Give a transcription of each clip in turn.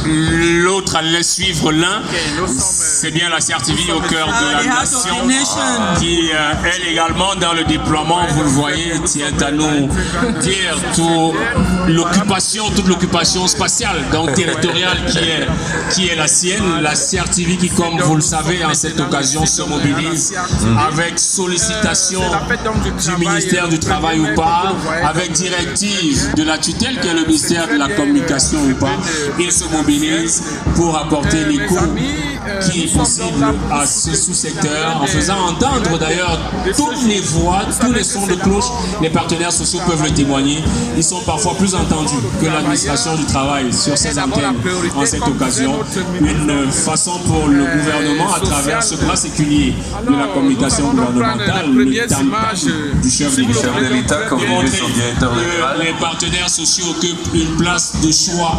l'autre allait suivre l'un. C'est bien la CRTV au cœur de la nation qui, elle également, dans le déploiement, vous le voyez, tient à nous dire toute l'occupation spatiale, donc territoriale qui est la sienne. La CRTV qui, comme vous le savez, en cette occasion se mobilise avec sollicitation du ministère du Travail ou pas, avec directive de la tutelle qui est le ministère de la Communication ou pas. Il se mobilise pour apporter l'écho qui est possible à ce sous-secteur, en faisant entendre d'ailleurs toutes les voix, tous les sons de cloche. Les partenaires sociaux peuvent le témoigner. Ils sont parfois plus entendus que l'administration du travail sur ces antennes en cette occasion. Une façon pour le gouvernement, à travers ce bras séculier de la communication gouvernementale, le tampage du chef de l'État, comme les partenaires sociaux occupent une place de choix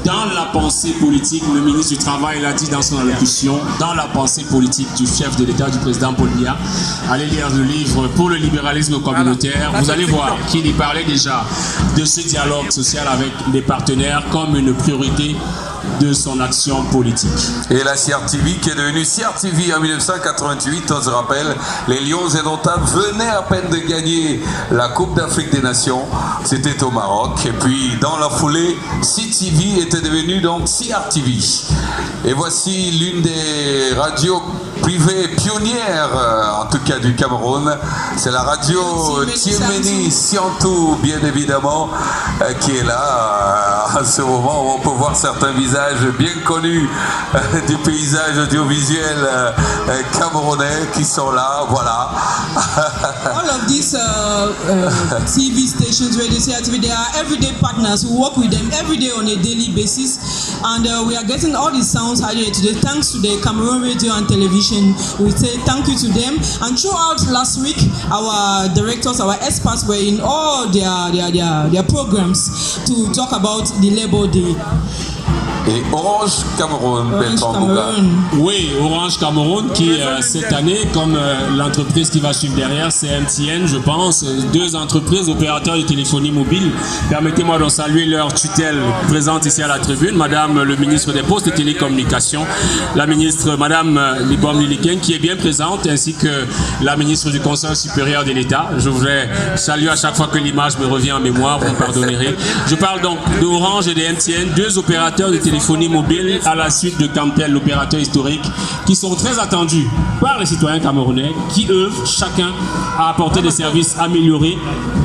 dans la pensée politique. Le ministre du Travail l'a dit dans son allocution, dans la pensée politique du chef de l'État, du président Paul Biya. Allez lire le livre Pour le libéralisme communautaire. Vous allez voir qu'il y parlait déjà de ce dialogue social avec les partenaires comme une priorité de son action politique. Et la CRTV qui est devenue CRTV en 1988, on se rappelle, les Lions indomptables venaient à peine de gagner la Coupe d'Afrique des Nations, c'était au Maroc, et puis dans la foulée, CTV était devenue donc CRTV. Et voici l'une des radios privées pionnières, en tout cas du Cameroun, c'est la radio Tiemeni Siantou, bien évidemment, qui est là à ce moment où on peut voir certains visages bien connus du paysage audiovisuel camerounais qui sont là, voilà. All of these TV stations, radio CRTV, they are everyday partners who work with them every day on a daily basis, and we are getting all these sounds here today thanks to the Cameroon radio and television. We say thank you to them, and throughout last week our directors, our experts were in all their programs to talk about the Labour Day. Et Orange Cameroun, Bertrand Bouga. Oui, Orange Cameroun qui, cette année, comme l'entreprise qui va suivre derrière, c'est MTN, je pense, deux entreprises, opérateurs de téléphonie mobile. Permettez-moi de saluer leur tutelle présente ici à la tribune, Madame le ministre des Postes et Télécommunications, la ministre Madame Libom Liliken, qui est bien présente, ainsi que la ministre du Conseil supérieur de l'État. Je voudrais saluer à chaque fois que l'image me revient en mémoire, vous me pardonnerez. Je parle donc d'Orange et de MTN, deux opérateurs de téléphonie mobile à la suite de Camtel, l'opérateur historique, qui sont très attendus par les citoyens camerounais, qui œuvrent chacun à apporter des services améliorés.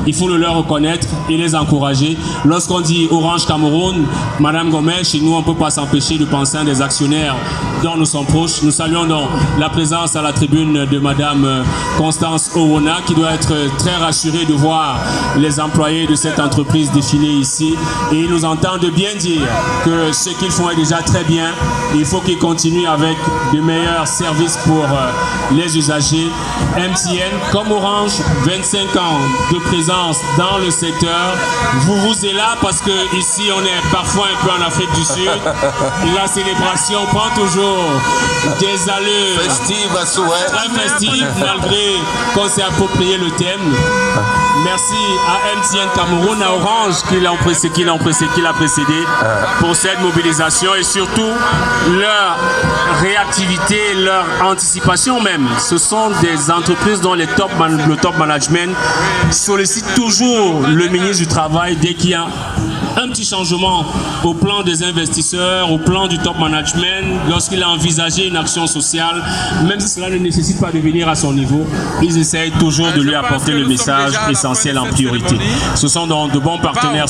Il faut le leur reconnaître et les encourager. Lorsqu'on dit Orange Cameroun, Madame Gomet, chez nous on ne peut pas s'empêcher de penser à des actionnaires dont nous sommes proches. Nous saluons donc la présence à la tribune de Madame Constance Owona, qui doit être très rassurée de voir les employés de cette entreprise défiler ici, et ils nous entendent bien dire que ce qu'ils font est déjà très bien. Il faut qu'ils continuent avec de meilleurs services pour les usagers. MTN, comme Orange, 25 ans de présence dans le secteur. Vous êtes là parce que ici on est parfois un peu en Afrique du Sud. La célébration prend toujours des allures festive à souhait. Très festive, malgré qu'on s'est approprié le thème. Merci à MTN Cameroun, à Orange qui l'a précédé pour cette mobilisation, et surtout leur réactivité, leur anticipation même. Ce sont des entreprises dont le top management sollicite toujours le ministre du Travail dès qu'il y a un petit changement au plan des investisseurs, au plan du top management, lorsqu'il a envisagé une action sociale, même si cela ne nécessite pas de venir à son niveau, ils essayent toujours de lui apporter le message essentiel en priorité. Ce sont donc de bons partenaires.